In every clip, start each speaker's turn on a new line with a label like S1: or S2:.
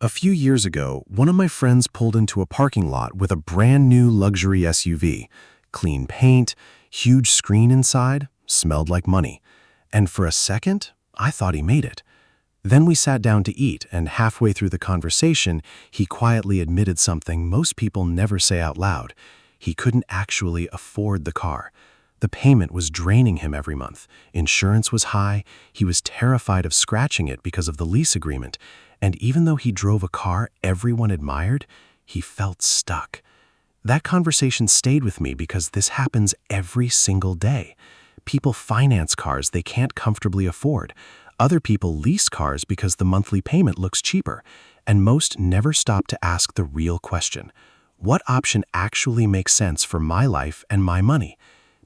S1: A few years ago, one of my friends pulled into a parking lot with a brand new luxury SUV. Clean paint, huge screen inside, smelled like money. And for a second, I thought he made it. Then we sat down to eat, and halfway through the conversation, he quietly admitted something most people never say out loud. He couldn't actually afford the car. The payment was draining him every month. Insurance was high. He was terrified of scratching it because of the lease agreement. And even though he drove a car everyone admired, he felt stuck. That conversation stayed with me because this happens every single day. People finance cars they can't comfortably afford. Other people lease cars because the monthly payment looks cheaper. And most never stop to ask the real question: what option actually makes sense for my life and my money?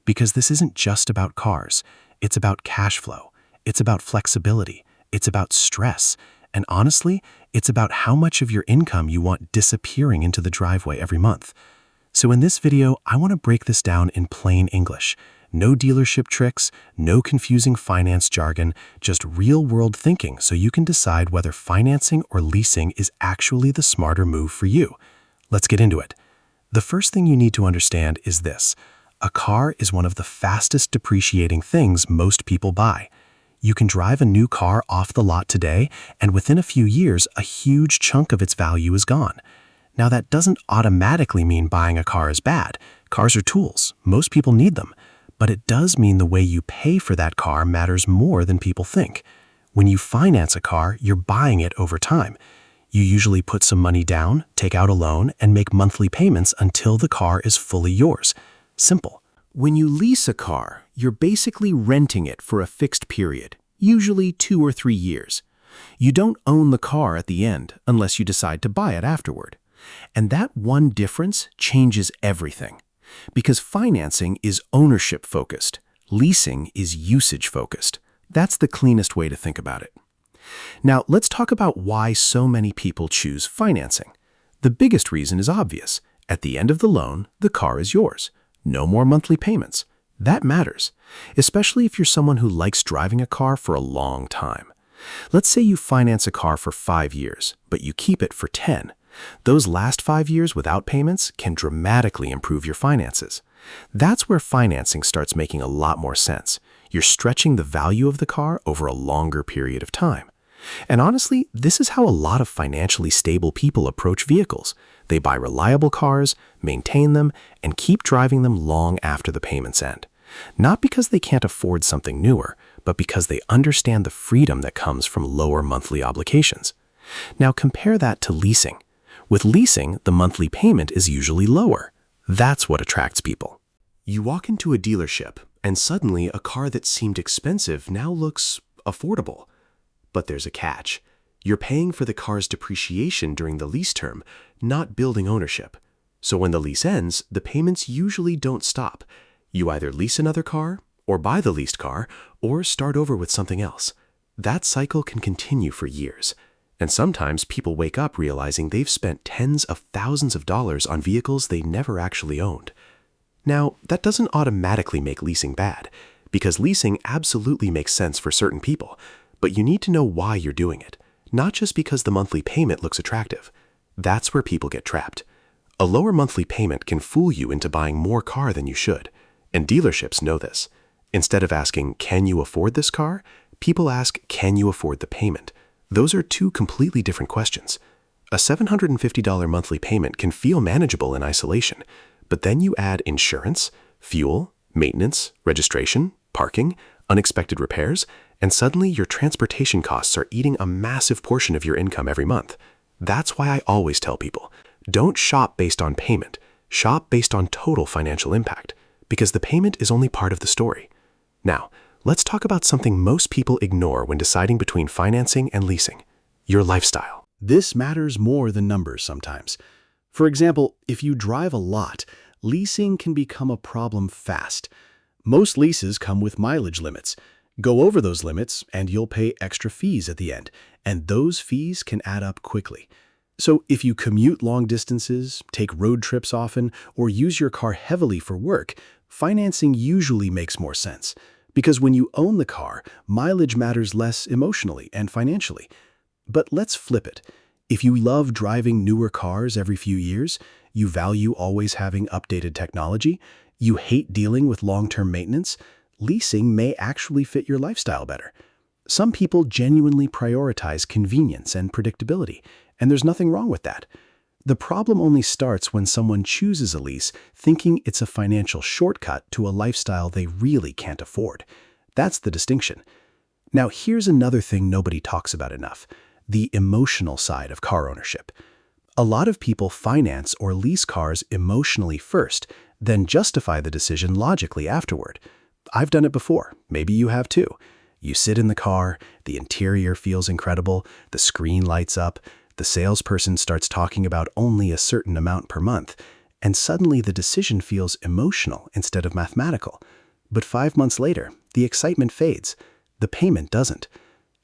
S1: Because this isn't just about cars. It's about cash flow. It's about flexibility. It's about stress. And honestly, it's about how much of your income you want disappearing into the driveway every month. So in this video, I want to break this down in plain English. No dealership tricks, no confusing finance jargon, just real-world thinking so you can decide whether financing or leasing is actually the smarter move for you. Let's get into it. The first thing you need to understand is this: a car is one of the fastest depreciating things most people buy. You can drive a new car off the lot today, and within a few years, a huge chunk of its value is gone. Now, that doesn't automatically mean buying a car is bad. Cars are tools. Most people need them. But it does mean the way you pay for that car matters more than people think. When you finance a car, you're buying it over time. You usually put some money down, take out a loan, and make monthly payments until the car is fully yours. Simple. When you lease a car, you're basically renting it for a fixed period, usually 2 or 3 years. You don't own the car at the end unless you decide to buy it afterward. And that one difference changes everything. Because financing is ownership-focused, leasing is usage-focused. That's the cleanest way to think about it. Now, let's talk about why so many people choose financing. The biggest reason is obvious. At the end of the loan, the car is yours. No more monthly payments. That matters, especially if you're someone who likes driving a car for a long time. Let's say you finance a car for 5 years, but you keep it for 10. Those last 5 years without payments can dramatically improve your finances. That's where financing starts making a lot more sense. You're stretching the value of the car over a longer period of time. And honestly, this is how a lot of financially stable people approach vehicles. They buy reliable cars, maintain them, and keep driving them long after the payments end. Not because they can't afford something newer, but because they understand the freedom that comes from lower monthly obligations. Now compare that to leasing. With leasing, the monthly payment is usually lower. That's what attracts people. You walk into a dealership, and suddenly a car that seemed expensive now looks affordable. But there's a catch. You're paying for the car's depreciation during the lease term, not building ownership. So when the lease ends, the payments usually don't stop. You either lease another car, or buy the leased car, or start over with something else. That cycle can continue for years. And sometimes people wake up realizing they've spent tens of thousands of dollars on vehicles they never actually owned. Now, that doesn't automatically make leasing bad, because leasing absolutely makes sense for certain people. But you need to know why you're doing it, not just because the monthly payment looks attractive. That's where people get trapped. A lower monthly payment can fool you into buying more car than you should, and dealerships know this. Instead of asking, "Can you afford this car?" people ask, "Can you afford the payment?" Those are two completely different questions. A $750 monthly payment can feel manageable in isolation, but then you add insurance, fuel, maintenance, registration, parking, unexpected repairs, and suddenly your transportation costs are eating a massive portion of your income every month. That's why I always tell people, don't shop based on payment, shop based on total financial impact, because the payment is only part of the story. Now, let's talk about something most people ignore when deciding between financing and leasing: your lifestyle. This matters more than numbers sometimes. For example, if you drive a lot, leasing can become a problem fast. Most leases come with mileage limits. Go over those limits and you'll pay extra fees at the end, and those fees can add up quickly. So if you commute long distances, take road trips often, or use your car heavily for work, financing usually makes more sense. Because when you own the car, mileage matters less emotionally and financially. But let's flip it. If you love driving newer cars every few years, you value always having updated technology, you hate dealing with long-term maintenance, leasing may actually fit your lifestyle better. Some people genuinely prioritize convenience and predictability, and there's nothing wrong with that. The problem only starts when someone chooses a lease thinking it's a financial shortcut to a lifestyle they really can't afford. That's the distinction. Now, here's another thing nobody talks about enough: the emotional side of car ownership. A lot of people finance or lease cars emotionally first, then justify the decision logically afterward. I've done it before. Maybe you have too. You sit in the car, the interior feels incredible, the screen lights up, the salesperson starts talking about only a certain amount per month, and suddenly the decision feels emotional instead of mathematical. But 5 months later, the excitement fades. The payment doesn't.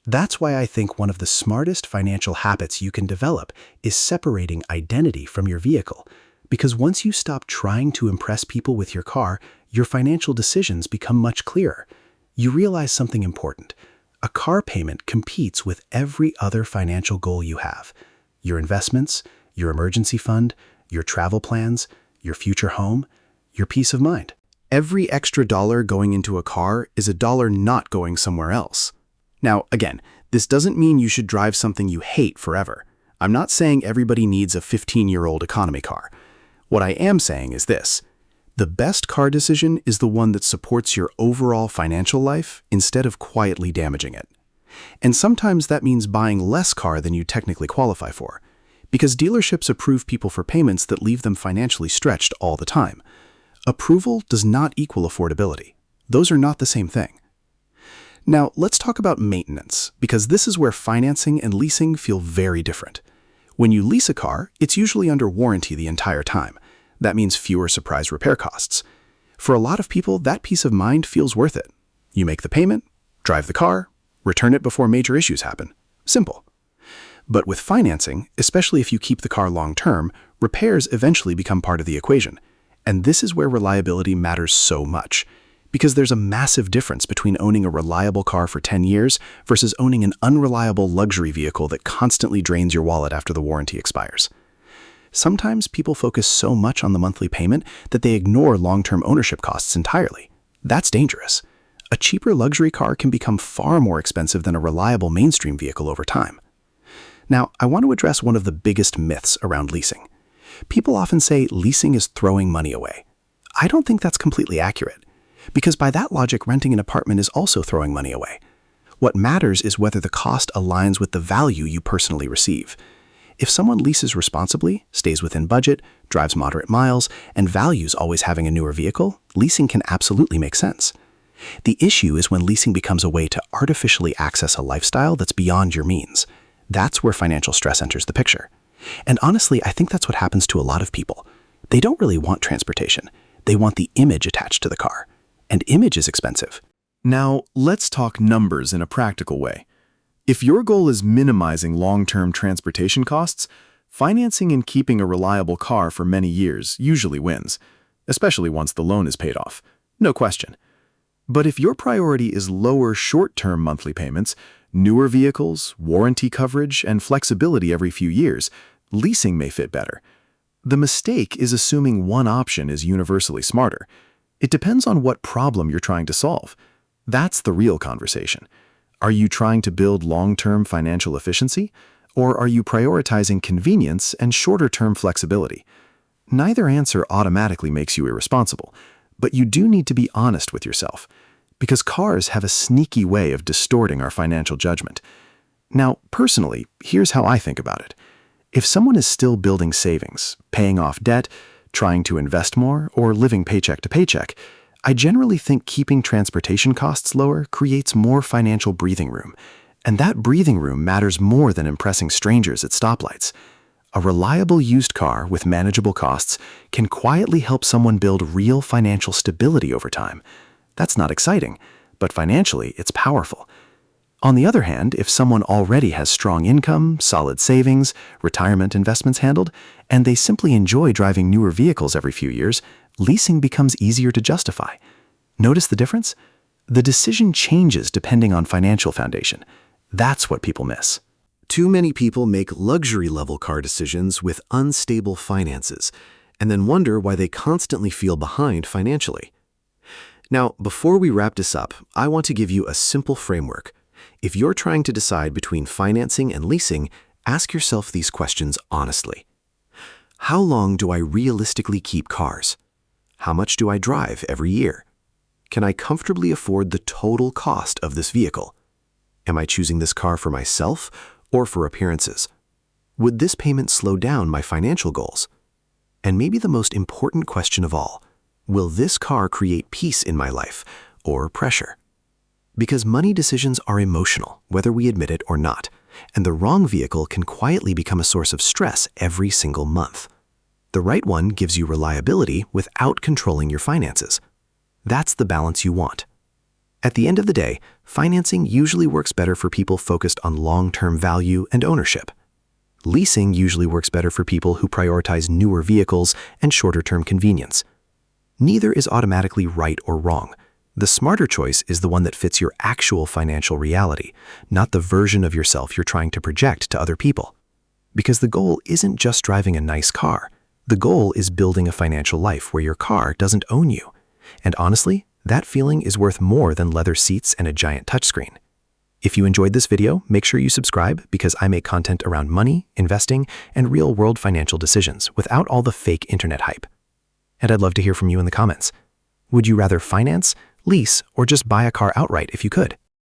S1: That's why I think one of the smartest financial habits you can develop is separating identity from your vehicle. Because once you stop trying to impress people with your car, your financial decisions become much clearer. You realize something important. A car payment competes with every other financial goal you have: your investments, your emergency fund, your travel plans, your future home, your peace of mind. Every extra dollar going into a car is a dollar not going somewhere else. Now, again, this doesn't mean you should drive something you hate forever. I'm not saying everybody needs a 15-year-old economy car. What I am saying is this: the best car decision is the one that supports your overall financial life instead of quietly damaging it. And sometimes that means buying less car than you technically qualify for, because dealerships approve people for payments that leave them financially stretched all the time. Approval does not equal affordability. Those are not the same thing. Now, let's talk about maintenance, because this is where financing and leasing feel very different. When you lease a car, it's usually under warranty the entire time. That means fewer surprise repair costs. For a lot of people, that peace of mind feels worth it. You make the payment, drive the car, return it before major issues happen. Simple. But with financing, especially if you keep the car long-term, repairs eventually become part of the equation. And this is where reliability matters so much, because there's a massive difference between owning a reliable car for 10 years versus owning an unreliable luxury vehicle that constantly drains your wallet after the warranty expires. Sometimes people focus so much on the monthly payment that they ignore long-term ownership costs entirely. That's dangerous. A cheaper luxury car can become far more expensive than a reliable mainstream vehicle over time. Now, I want to address one of the biggest myths around leasing. People often say leasing is throwing money away. I don't think that's completely accurate, because by that logic, renting an apartment is also throwing money away. What matters is whether the cost aligns with the value you personally receive. If someone leases responsibly, stays within budget, drives moderate miles, and values always having a newer vehicle, leasing can absolutely make sense. The issue is when leasing becomes a way to artificially access a lifestyle that's beyond your means. That's where financial stress enters the picture. And honestly, I think that's what happens to a lot of people. They don't really want transportation. They want the image attached to the car. And image is expensive.
S2: Now, let's talk numbers in a practical way. If your goal is minimizing long-term transportation costs, financing and keeping a reliable car for many years usually wins, especially once the loan is paid off. No question. But if your priority is lower short-term monthly payments, newer vehicles, warranty coverage, and flexibility every few years, leasing may fit better. The mistake is assuming one option is universally smarter. It depends on what problem you're trying to solve. That's the real conversation. Are you trying to build long-term financial efficiency, or are you prioritizing convenience and shorter-term flexibility? Neither answer automatically makes you irresponsible, but you do need to be honest with yourself, because cars have a sneaky way of distorting our financial judgment. Now, personally, here's how I think about it. If someone is still building savings, paying off debt, trying to invest more, or living paycheck to paycheck, I generally think keeping transportation costs lower creates more financial breathing room. And that breathing room matters more than impressing strangers at stoplights. A reliable used car with manageable costs can quietly help someone build real financial stability over time. That's not exciting, but financially, it's powerful. On the other hand, if someone already has strong income, solid savings, retirement investments handled, and they simply enjoy driving newer vehicles every few years, leasing becomes easier to justify. Notice the difference? The decision changes depending on financial foundation. That's what people miss.
S1: Too many people make luxury-level car decisions with unstable finances and then wonder why they constantly feel behind financially. Now, before we wrap this up, I want to give you a simple framework. If you're trying to decide between financing and leasing, ask yourself these questions honestly. How long do I realistically keep cars? How much do I drive every year? Can I comfortably afford the total cost of this vehicle? Am I choosing this car for myself or for appearances? Would this payment slow down my financial goals? And maybe the most important question of all, will this car create peace in my life or pressure? Because money decisions are emotional, whether we admit it or not, and the wrong vehicle can quietly become a source of stress every single month. The right one gives you reliability without controlling your finances. That's the balance you want. At the end of the day, financing usually works better for people focused on long-term value and ownership. Leasing usually works better for people who prioritize newer vehicles and shorter-term convenience. Neither is automatically right or wrong. The smarter choice is the one that fits your actual financial reality, not the version of yourself you're trying to project to other people. Because the goal isn't just driving a nice car. The goal is building a financial life where your car doesn't own you. And honestly, that feeling is worth more than leather seats and a giant touchscreen. If you enjoyed this video, make sure you subscribe because I make content around money, investing, and real-world financial decisions without all the fake internet hype. And I'd love to hear from you in the comments. Would you rather finance, lease, or just buy a car outright if you could?